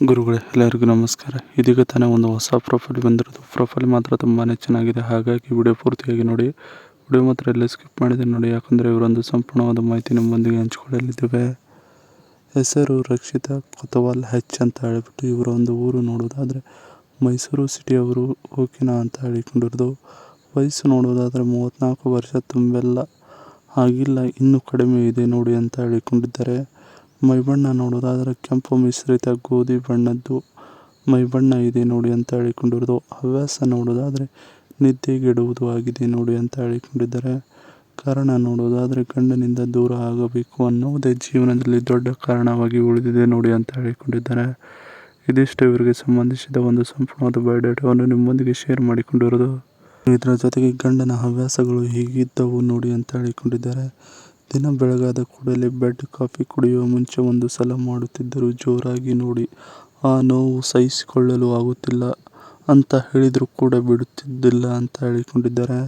ಗುರುಗಳೇ ಎಲ್ಲರಿಗೂ ನಮಸ್ಕಾರ. ಇದೀಗ ತಾನೇ ಒಂದು ಹೊಸ ಪ್ರೊಫೈಲ್ ಬಂದಿರೋದು. ಪ್ರೊಫೈಲ್ ಮಾತ್ರ ತುಂಬಾ ಚೆನ್ನಾಗಿದೆ, ಹಾಗಾಗಿ ವಿಡಿಯೋ ಪೂರ್ತಿಯಾಗಿ ನೋಡಿ. ವಿಡಿಯೋ ಮಾತ್ರ ಎಲ್ಲ ಸ್ಕಿಪ್ ಮಾಡಿದೆ ನೋಡಿ, ಯಾಕಂದರೆ ಇವರೊಂದು ಸಂಪೂರ್ಣವಾದ ಮಾಹಿತಿ ನಿಮ್ಮೊಂದಿಗೆ ಹಂಚಿಕೊಳ್ಳಲಿದ್ದೇವೆ. ಹೆಸರು ರಕ್ಷಿತಾ ಕೊತವಾಲ್ ಹೆಚ್ ಅಂತ ಹೇಳಿಬಿಟ್ಟು ಇವರ ಒಂದು ಊರು ನೋಡೋದಾದರೆ ಮೈಸೂರು ಸಿಟಿಯವರು ಓಕಿನಾ ಅಂತ ಹೇಳಿಕೊಂಡಿರೋದು. ವಯಸ್ಸು ನೋಡೋದಾದರೆ 34 ವರ್ಷ ತುಂಬೆಲ್ಲ ಆಗಿಲ್ಲ, ಇನ್ನೂ ಕಡಿಮೆ ಇದೆ ನೋಡಿ ಅಂತ ಹೇಳಿಕೊಂಡಿದ್ದಾರೆ. ಮೈಬಣ್ಣ ನೋಡೋದಾದರೆ ಕೆಂಪು ಮಿಶ್ರಿತ ಗೋಧಿ ಬಣ್ಣದ್ದು ಮೈಬಣ್ಣ ಇದೆ ನೋಡಿ ಅಂತ ಹೇಳಿಕೊಂಡಿರೋದು. ಹವ್ಯಾಸ ನೋಡೋದಾದರೆ ನಿದ್ದೆಗೆಡುವುದು ಆಗಿದೆ ನೋಡಿ ಅಂತ ಹೇಳಿಕೊಂಡಿದ್ದಾರೆ. ಕಾರಣ ನೋಡೋದಾದರೆ ಗಂಡನಿಂದ ದೂರ ಆಗಬೇಕು ಅನ್ನುವುದೇ ಜೀವನದಲ್ಲಿ ದೊಡ್ಡ ಕಾರಣವಾಗಿ ಉಳಿದಿದೆ ನೋಡಿ ಅಂತ ಹೇಳಿಕೊಂಡಿದ್ದಾರೆ. ಇದಿಷ್ಟು ಇವರಿಗೆ ಸಂಬಂಧಿಸಿದ ಒಂದು ಸಂಪೂರ್ಣವಾದ ಬಯೋಡೇಟಾವನ್ನು ನಿಮ್ಮೊಂದಿಗೆ ಶೇರ್ ಮಾಡಿಕೊಂಡಿರೋದು. ಇದರ ಜೊತೆಗೆ ಗಂಡನ ಹವ್ಯಾಸಗಳು ಹೀಗಿದ್ದವು ನೋಡಿ ಅಂತ ಹೇಳಿಕೊಂಡಿದ್ದಾರೆ. ದಿನ ಬೆಳಗಾದ ಕೂಡಲೇ ಬೆಡ್ ಕಾಫಿ ಕುಡಿಯುವ ಮುಂಚೆ ಒಂದು ಸಲ ಮಾಡುತ್ತಿದ್ದರು ಜೋರಾಗಿ ನೋಡಿ. ಆ ನೋವು ಸಹಿಸಿಕೊಳ್ಳಲು ಆಗುತ್ತಿಲ್ಲ ಅಂತ ಹೇಳಿದರೂ ಕೂಡ ಬಿಡುತ್ತಿದ್ದಿಲ್ಲ ಅಂತ ಹೇಳಿಕೊಂಡಿದ್ದಾರೆ.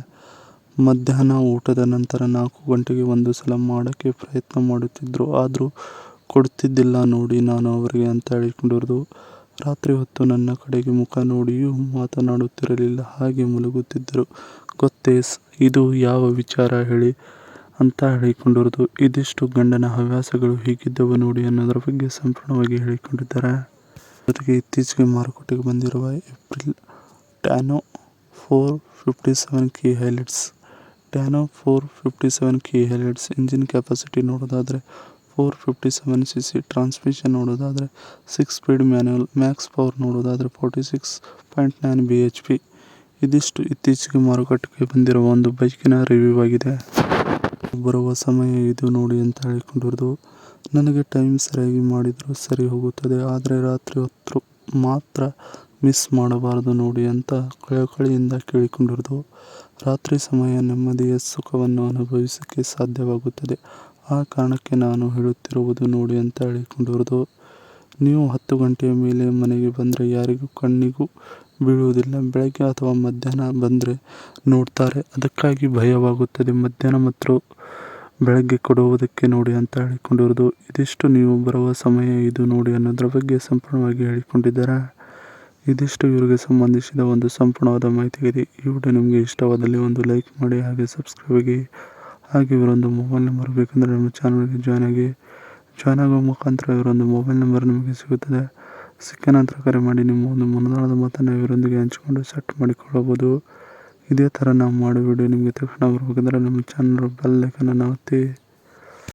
ಮಧ್ಯಾಹ್ನ ಊಟದ ನಂತರ 4 ಗಂಟೆಗೆ ಒಂದು ಸಲ ಮಾಡೋಕ್ಕೆ ಪ್ರಯತ್ನ ಮಾಡುತ್ತಿದ್ದರು, ಆದರೂ ಕೊಡುತ್ತಿದ್ದಿಲ್ಲ ನೋಡಿ ನಾನು ಅವರಿಗೆ ಅಂತ ಹೇಳಿಕೊಂಡಿರೋದು. ರಾತ್ರಿ ಹೊತ್ತು ನನ್ನ ಕಡೆಗೆ ಮುಖ ನೋಡಿಯೂ ಮಾತನಾಡುತ್ತಿರಲಿಲ್ಲ, ಹಾಗೆ ಮಲಗುತ್ತಿದ್ದರು. ಗೊತ್ತೇ ಇದು ಯಾವ ವಿಚಾರ ಹೇಳಿ ಅಂತ ಹೇಳಿಕೊಂಡಿರೋದು. ಇದಿಷ್ಟು ಗಂಡನ ಹವ್ಯಾಸಗಳು ಹೀಗಿದ್ದವು ನೋಡಿ ಅನ್ನೋದರ ಬಗ್ಗೆ ಸಂಪೂರ್ಣವಾಗಿ ಹೇಳಿಕೊಂಡಿದ್ದಾರೆ. ಜೊತೆಗೆ ಇತ್ತೀಚೆಗೆ ಮಾರುಕಟ್ಟೆಗೆ ಬಂದಿರುವ Aprilia Tuono 457 key highlights. Tuono 457 key highlights engine capacity ನೋಡೋದಾದರೆ 457cc, ಟ್ರಾನ್ಸ್ಮಿಷನ್ ನೋಡೋದಾದರೆ 6 ಸ್ಪೀಡ್ ಮ್ಯಾನ್ಯುಯಲ್, ಮ್ಯಾಕ್ಸ್ ಪವರ್ ನೋಡೋದಾದರೆ 46.9 bhp. ಇದಿಷ್ಟು ಇತ್ತೀಚೆಗೆ ಮಾರುಕಟ್ಟೆಗೆ ಬಂದಿರುವ ಒಂದು ಬೈಕಿನ ರಿವ್ಯೂ ಆಗಿದೆ. ಬರುವ ಸಮಯ ಇದು ನೋಡಿ ಅಂತ ಹೇಳಿಕೊಂಡಿರೋದು. ನನಗೆ ಟೈಮ್ ಸರಿಯಾಗಿ ಮಾಡಿದರೂ ಸರಿ ಹೋಗುತ್ತದೆ, ಆದರೆ ರಾತ್ರಿ ಹೊತ್ತು ಮಾತ್ರ ಮಿಸ್ ಮಾಡಬಾರದು ನೋಡಿ ಅಂತ ಕಳಕಳಿಯಿಂದ ಕೇಳಿಕೊಂಡಿರೋದು. ರಾತ್ರಿ ಸಮಯ ನೆಮ್ಮದಿಯ ಸುಖವನ್ನು ಅನುಭವಿಸಕ್ಕೆ ಸಾಧ್ಯವಾಗುತ್ತದೆ, ಆ ಕಾರಣಕ್ಕೆ ನಾನು ಹೇಳುತ್ತಿರುವುದು ನೋಡಿ ಅಂತ ಹೇಳಿಕೊಂಡಿರೋದು. ನೀವು 10 ಗಂಟೆಯ ಮೇಲೆ ಮನೆಗೆ ಬಂದರೆ ಯಾರಿಗೂ ಕಣ್ಣಿಗೂ ಬೀಳುವುದಿಲ್ಲ. ಬೆಳಗ್ಗೆ ಅಥವಾ ಮಧ್ಯಾಹ್ನ ಬಂದರೆ ನೋಡ್ತಾರೆ, ಅದಕ್ಕಾಗಿ ಭಯವಾಗುತ್ತದೆ. ಮಧ್ಯಾಹ್ನ ಮತ್ತು ಬೆಳಗ್ಗೆ ಕೊಡುವುದಕ್ಕೆ ನೋಡಿ ಅಂತ ಹೇಳಿಕೊಂಡಿರೋದು. ಇದಿಷ್ಟು ನೀವು ಬರುವ ಸಮಯ ಇದು ನೋಡಿ ಅನ್ನೋದರ ಬಗ್ಗೆ ಸಂಪೂರ್ಣವಾಗಿ ಹೇಳಿಕೊಂಡಿದ್ದಾರೆ. ಇದಿಷ್ಟು ಇವರಿಗೆ ಸಂಬಂಧಿಸಿದ ಒಂದು ಸಂಪೂರ್ಣವಾದ ಮಾಹಿತಿಯಾಗಿದೆ. ಈ ವಿಡಿಯೋ ನಿಮಗೆ ಇಷ್ಟವಾದಲ್ಲಿ ಒಂದು ಲೈಕ್ ಮಾಡಿ, ಹಾಗೆ ಸಬ್ಸ್ಕ್ರೈಬ್ ಆಗಿ. ಹಾಗೆ ಇವರೊಂದು ಮೊಬೈಲ್ ನಂಬರ್ ಬೇಕಂದರೆ ನಮ್ಮ ಚಾನಲ್ಗೆ ಜಾಯ್ನ್ ಆಗುವ ಮುಖಾಂತರ ಇವರೊಂದು ಮೊಬೈಲ್ ನಂಬರ್ ನಿಮಗೆ ಸಿಗುತ್ತದೆ. ಸಿಕ್ಕ ನಂತರ ಕರೆ ಮಾಡಿ ನಿಮ್ಮ ಒಂದು ಮನದಾಳದ ಮಾತನ್ನು ಇವರೊಂದಿಗೆ ಹಂಚಿಕೊಂಡು ಸೆಟ್ ಮಾಡಿಕೊಳ್ಳಬಹುದು. ಇದೇ ಥರ ನಾವು ಮಾಡೋ ವಿಡಿಯೋ ನಿಮಗೆ ತಕ್ಷಣ ಬರಬೇಕಂದ್ರೆ ನಮ್ಮ ಚಾನಲ್ ಬೆಲ್ ಐಕಾನ್ ಅನ್ನು ಒತ್ತಿ.